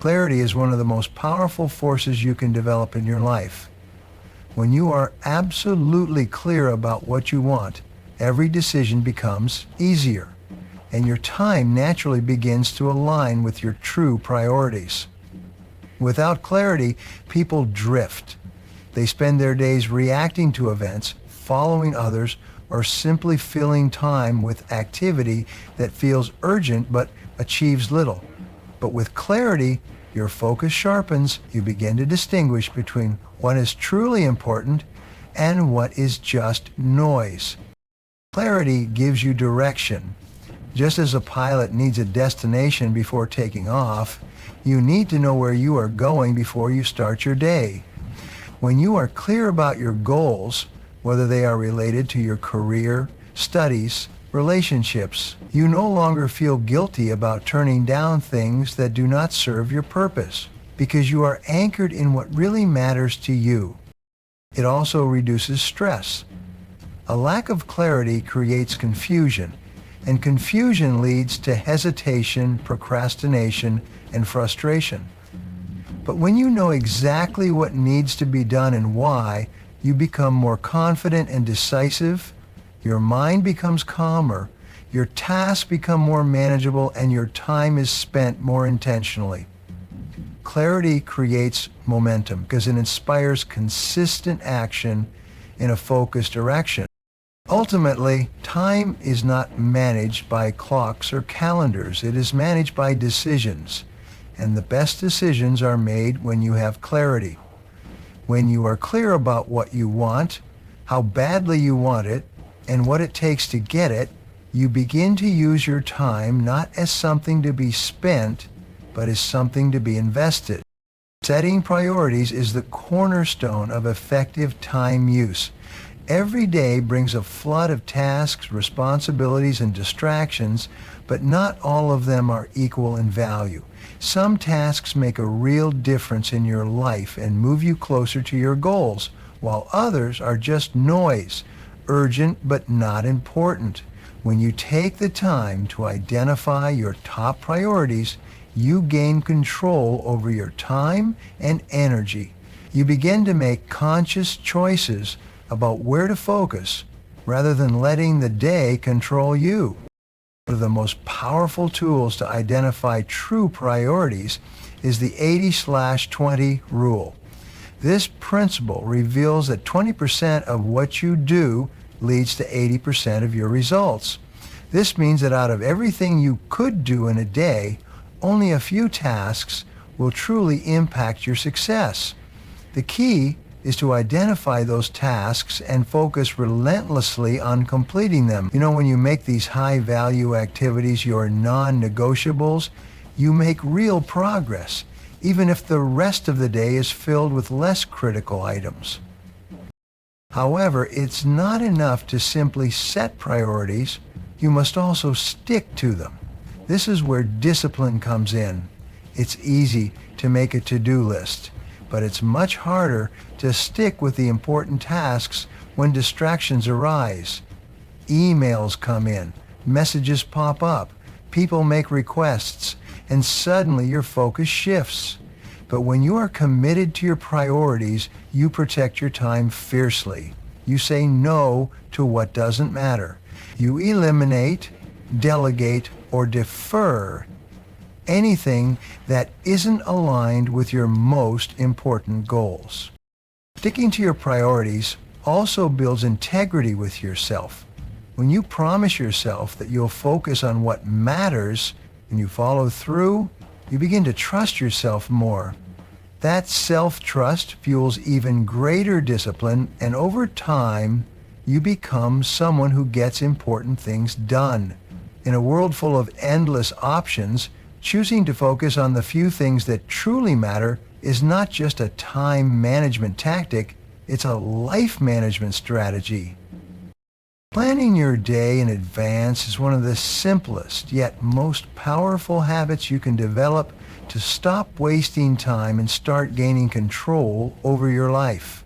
Clarity is one of the most powerful forces you can develop in your life. When you are absolutely clear about what you want, every decision becomes easier, and your time naturally begins to align with your true priorities. Without clarity, people drift. They spend their days reacting to events, following others, or simply filling time with activity that feels urgent but achieves little. But with clarity, your focus sharpens. You begin to distinguish between what is truly important and what is just noise. Clarity gives you direction. Just as a pilot needs a destination before taking off, you need to know where you are going before you start your day. When you are clear about your goals, whether they are related to your career, studies, relationships, you no longer feel guilty about turning down things that do not serve your purpose, because you are anchored in what really matters to you. It also reduces stress. A lack of clarity creates confusion, and confusion leads to hesitation, procrastination, and frustration. But when you know exactly what needs to be done and why, you become more confident and decisive. Your mind becomes calmer, your tasks become more manageable, and your time is spent more intentionally. Clarity creates momentum because it inspires consistent action in a focused direction. Ultimately, time is not managed by clocks or calendars. It is managed by decisions. And the best decisions are made when you have clarity. When you are clear about what you want, how badly you want it, and what it takes to get it, you begin to use your time not as something to be spent, but as something to be invested. Setting priorities is the cornerstone of effective time use. Every day brings a flood of tasks, responsibilities, and distractions, but not all of them are equal in value. Some tasks make a real difference in your life and move you closer to your goals, while others are just noise, urgent but not important. When you take the time to identify your top priorities, you gain control over your time and energy. You begin to make conscious choices about where to focus rather than letting the day control you. One of the most powerful tools to identify true priorities is the 80/20 rule. This principle reveals that 20% of what you do leads to 80% of your results. This means that out of everything you could do in a day, only a few tasks will truly impact your success. The key is to identify those tasks and focus relentlessly on completing them. When you make these high-value activities your non-negotiables, you make real progress, even if the rest of the day is filled with less critical items. However, it's not enough to simply set priorities. You must also stick to them. This is where discipline comes in. It's easy to make a to-do list, but it's much harder to stick with the important tasks when distractions arise. Emails come in, messages pop up, people make requests, and suddenly your focus shifts. But when you are committed to your priorities, you protect your time fiercely. You say no to what doesn't matter. You eliminate, delegate, or defer anything that isn't aligned with your most important goals. Sticking to your priorities also builds integrity with yourself. When you promise yourself that you'll focus on what matters and you follow through, you begin to trust yourself more. That self-trust fuels even greater discipline, and over time, you become someone who gets important things done. In a world full of endless options, choosing to focus on the few things that truly matter is not just a time management tactic, it's a life management strategy. Planning your day in advance is one of the simplest yet most powerful habits you can develop to stop wasting time and start gaining control over your life.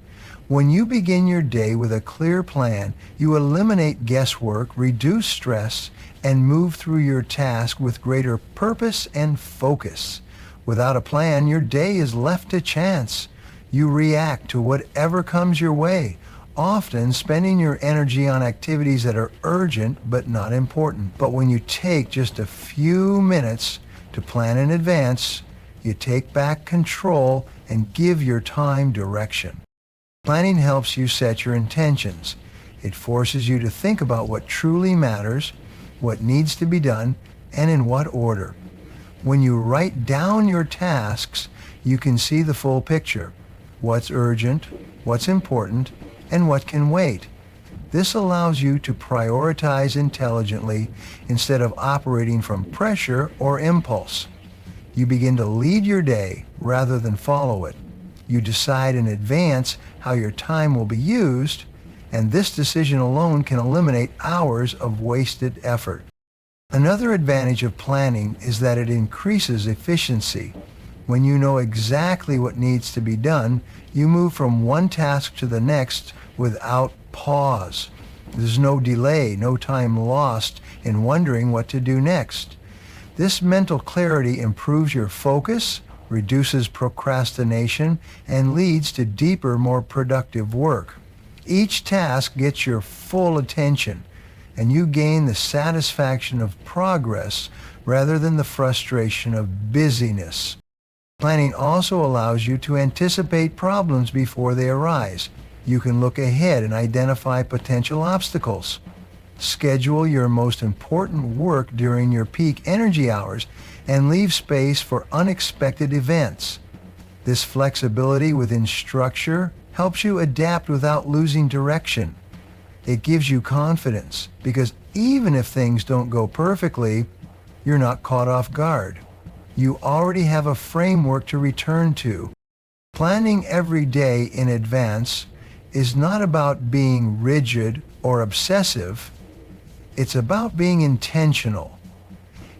When you begin your day with a clear plan, you eliminate guesswork, reduce stress, and move through your task with greater purpose and focus. Without a plan, your day is left to chance. You react to whatever comes your way, often spending your energy on activities that are urgent but not important. But when you take just a few minutes to plan in advance, you take back control and give your time direction. Planning helps you set your intentions. It forces you to think about what truly matters, what needs to be done, and in what order. When you write down your tasks, you can see the full picture: what's urgent, what's important, and what can wait. This allows you to prioritize intelligently instead of operating from pressure or impulse. You begin to lead your day rather than follow it. You decide in advance how your time will be used, and this decision alone can eliminate hours of wasted effort. Another advantage of planning is that it increases efficiency. When you know exactly what needs to be done, you move from one task to the next without pause. There's no delay, no time lost in wondering what to do next. This mental clarity improves your focus, reduces procrastination, and leads to deeper, more productive work. Each task gets your full attention, and you gain the satisfaction of progress rather than the frustration of busyness. Planning also allows you to anticipate problems before they arise. You can look ahead and identify potential obstacles. Schedule your most important work during your peak energy hours and leave space for unexpected events. This flexibility within structure helps you adapt without losing direction. It gives you confidence because even if things don't go perfectly, you're not caught off guard. You already have a framework to return to. Planning every day in advance is not about being rigid or obsessive. It's about being intentional.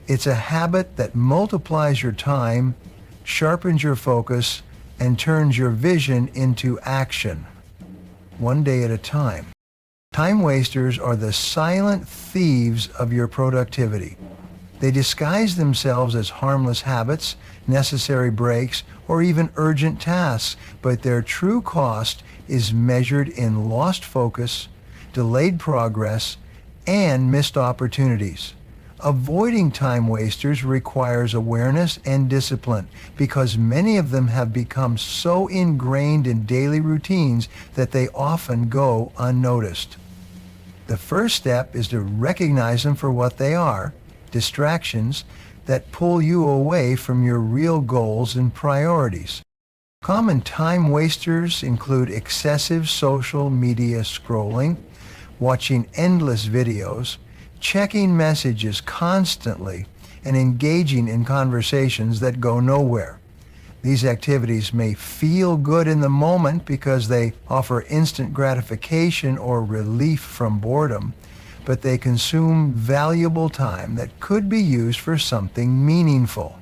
It's a habit that multiplies your time, sharpens your focus, and turns your vision into action, one day at a time. Time wasters are the silent thieves of your productivity. They disguise themselves as harmless habits, necessary breaks, or even urgent tasks, but their true cost is measured in lost focus, delayed progress, and missed opportunities. Avoiding time wasters requires awareness and discipline because many of them have become so ingrained in daily routines that they often go unnoticed. The first step is to recognize them for what they are: distractions that pull you away from your real goals and priorities. Common time wasters include excessive social media scrolling, watching endless videos, checking messages constantly, and engaging in conversations that go nowhere. These activities may feel good in the moment because they offer instant gratification or relief from boredom, but they consume valuable time that could be used for something meaningful.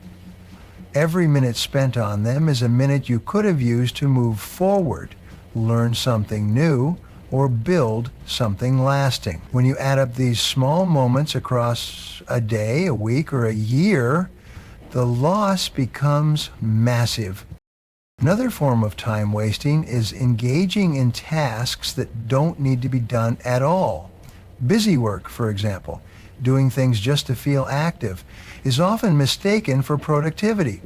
Every minute spent on them is a minute you could have used to move forward, learn something new, or build something lasting. When you add up these small moments across a day, a week, or a year, the loss becomes massive. Another form of time wasting is engaging in tasks that don't need to be done at all. Busy work, for example, doing things just to feel active, is often mistaken for productivity.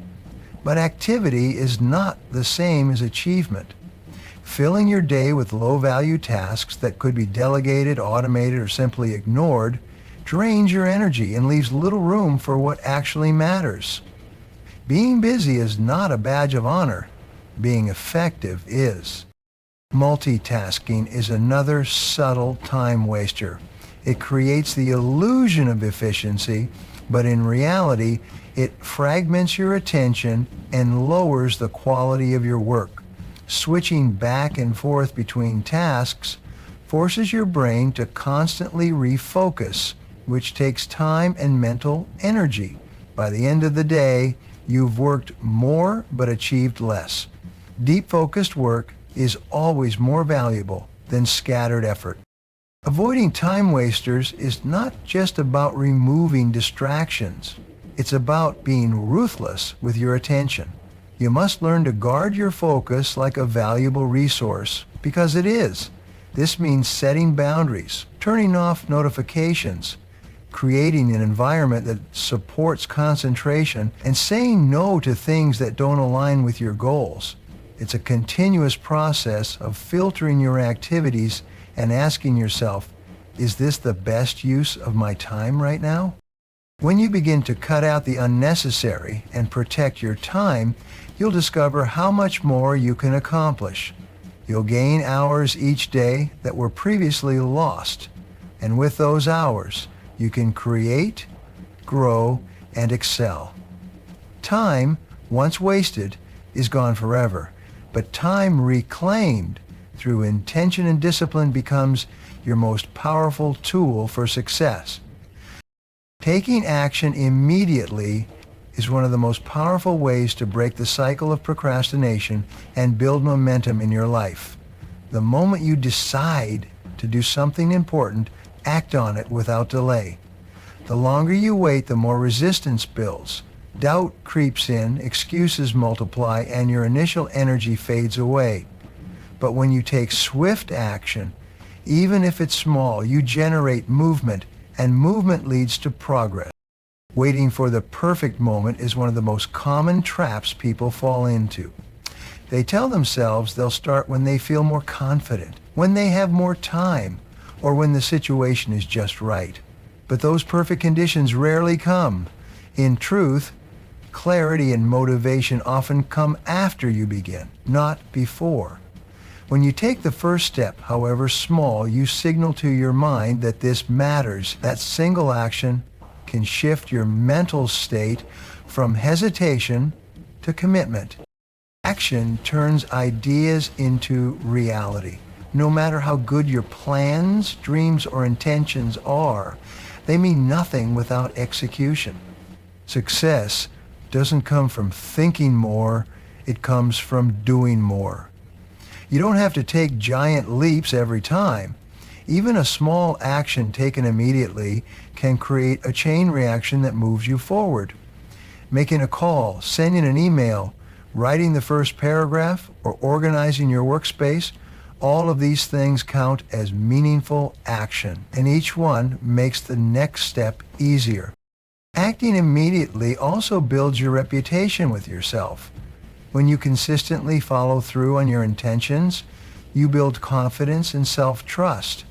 But activity is not the same as achievement. Filling your day with low-value tasks that could be delegated, automated, or simply ignored drains your energy and leaves little room for what actually matters. Being busy is not a badge of honor. Being effective is. Multitasking is another subtle time waster. It creates the illusion of efficiency, but in reality, it fragments your attention and lowers the quality of your work. Switching back and forth between tasks forces your brain to constantly refocus, which takes time and mental energy. By the end of the day, you've worked more but achieved less. Deep focused work is always more valuable than scattered effort. Avoiding time wasters is not just about removing distractions. It's about being ruthless with your attention. You must learn to guard your focus like a valuable resource, because it is. This means setting boundaries, turning off notifications, creating an environment that supports concentration, and saying no to things that don't align with your goals. It's a continuous process of filtering your activities and asking yourself, is this the best use of my time right now? When you begin to cut out the unnecessary and protect your time, you'll discover how much more you can accomplish. You'll gain hours each day that were previously lost. And with those hours, you can create, grow, and excel. Time, once wasted, is gone forever. But time reclaimed through intention and discipline becomes your most powerful tool for success. Taking action immediately is one of the most powerful ways to break the cycle of procrastination and build momentum in your life. The moment you decide to do something important, act on it without delay. The longer you wait, the more resistance builds. Doubt creeps in, excuses multiply, and your initial energy fades away. But when you take swift action, even if it's small, you generate movement, and movement leads to progress. Waiting for the perfect moment is one of the most common traps people fall into. They tell themselves they'll start when they feel more confident, when they have more time, or when the situation is just right. But those perfect conditions rarely come. In truth, clarity and motivation often come after you begin, not before. When you take the first step, however small, you signal to your mind that this matters. That single action can shift your mental state from hesitation to commitment. Action turns ideas into reality. No matter how good your plans, dreams, or intentions are, they mean nothing without execution. Success doesn't come from thinking more, it comes from doing more. You don't have to take giant leaps every time. Even a small action taken immediately can create a chain reaction that moves you forward. Making a call, sending an email, writing the first paragraph, or organizing your workspace, all of these things count as meaningful action, and each one makes the next step easier. Acting immediately also builds your reputation with yourself. When you consistently follow through on your intentions, you build confidence and self-trust.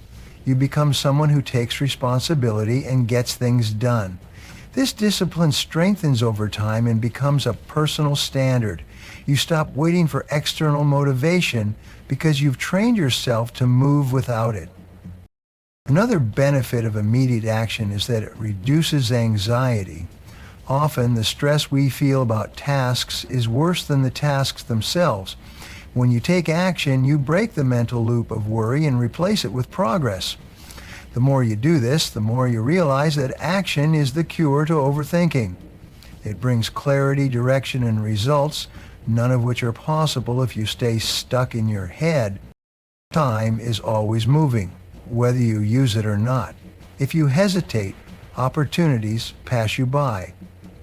You become someone who takes responsibility and gets things done. This discipline strengthens over time and becomes a personal standard. You stop waiting for external motivation because you've trained yourself to move without it. Another benefit of immediate action is that it reduces anxiety. Often, the stress we feel about tasks is worse than the tasks themselves. When you take action, you break the mental loop of worry and replace it with progress. The more you do this, the more you realize that action is the cure to overthinking. It brings clarity, direction, and results, none of which are possible if you stay stuck in your head. Time is always moving, whether you use it or not. If you hesitate, opportunities pass you by.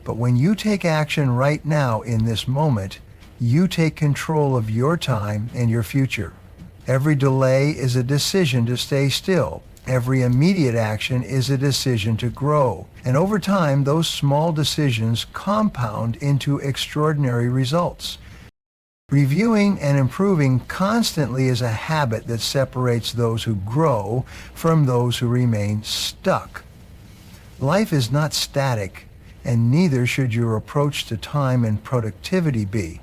But when you take action right now in this moment, you take control of your time and your future. Every delay is a decision to stay still. Every immediate action is a decision to grow. And over time, those small decisions compound into extraordinary results. Reviewing and improving constantly is a habit that separates those who grow from those who remain stuck. Life is not static, and neither should your approach to time and productivity be.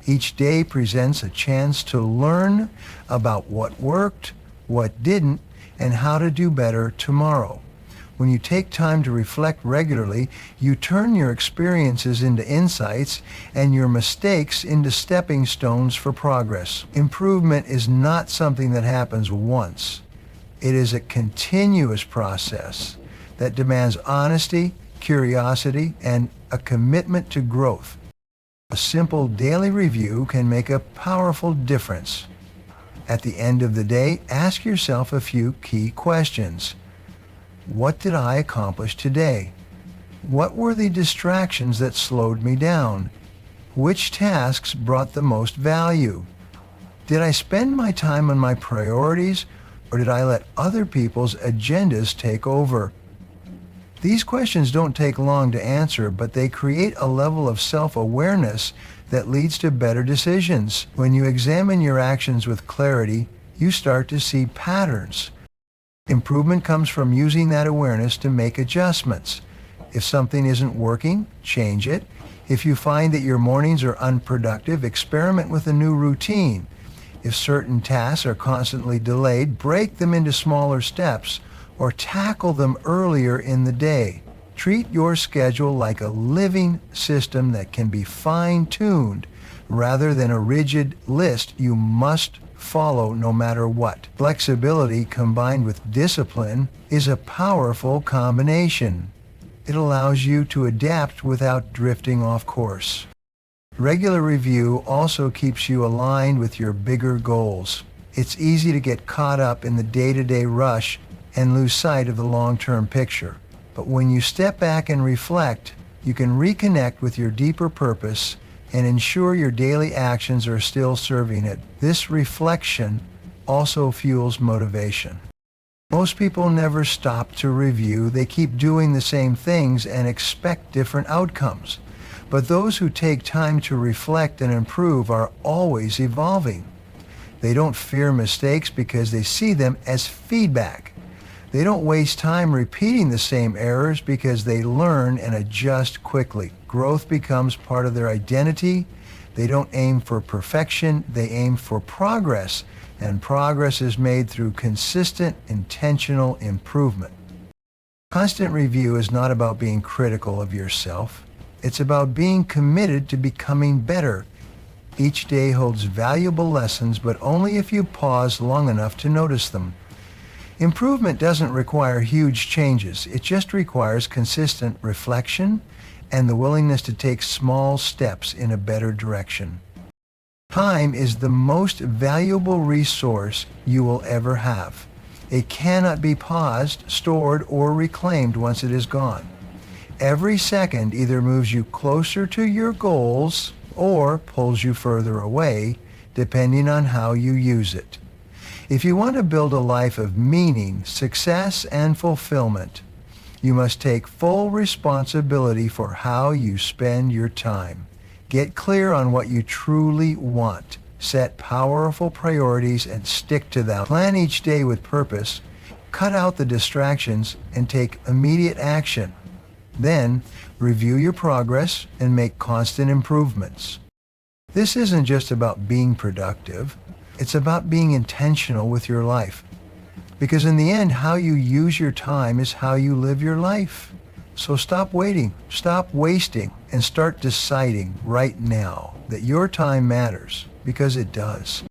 Each day presents a chance to learn about what worked, what didn't, and how to do better tomorrow. When you take time to reflect regularly, you turn your experiences into insights and your mistakes into stepping stones for progress. Improvement is not something that happens once. It is a continuous process that demands honesty, curiosity, and a commitment to growth. A simple daily review can make a powerful difference. At the end of the day, ask yourself a few key questions. What did I accomplish today? What were the distractions that slowed me down? Which tasks brought the most value? Did I spend my time on my priorities, or did I let other people's agendas take over? These questions don't take long to answer, but they create a level of self-awareness that leads to better decisions. When you examine your actions with clarity, you start to see patterns. Improvement comes from using that awareness to make adjustments. If something isn't working, change it. If you find that your mornings are unproductive, experiment with a new routine. If certain tasks are constantly delayed, break them into smaller steps or tackle them earlier in the day. Treat your schedule like a living system that can be fine-tuned rather than a rigid list you must follow no matter what. Flexibility combined with discipline is a powerful combination. It allows you to adapt without drifting off course. Regular review also keeps you aligned with your bigger goals. It's easy to get caught up in the day-to-day rush and lose sight of the long-term picture. But when you step back and reflect, you can reconnect with your deeper purpose and ensure your daily actions are still serving it. This reflection also fuels motivation. Most people never stop to review. They keep doing the same things and expect different outcomes. But those who take time to reflect and improve are always evolving. They don't fear mistakes because they see them as feedback. They don't waste time repeating the same errors because they learn and adjust quickly. Growth becomes part of their identity. They don't aim for perfection, they aim for progress, and progress is made through consistent, intentional improvement. Constant review is not about being critical of yourself. It's about being committed to becoming better. Each day holds valuable lessons, but only if you pause long enough to notice them. Improvement doesn't require huge changes. It just requires consistent reflection and the willingness to take small steps in a better direction. Time is the most valuable resource you will ever have. It cannot be paused, stored, or reclaimed once it is gone. Every second either moves you closer to your goals or pulls you further away, depending on how you use it. If you want to build a life of meaning, success, and fulfillment, you must take full responsibility for how you spend your time. Get clear on what you truly want. Set powerful priorities and stick to them. Plan each day with purpose. Cut out the distractions and take immediate action. Then, review your progress and make constant improvements. This isn't just about being productive. It's about being intentional with your life. Because in the end, how you use your time is how you live your life. So stop waiting, stop wasting, and start deciding right now that your time matters, because it does.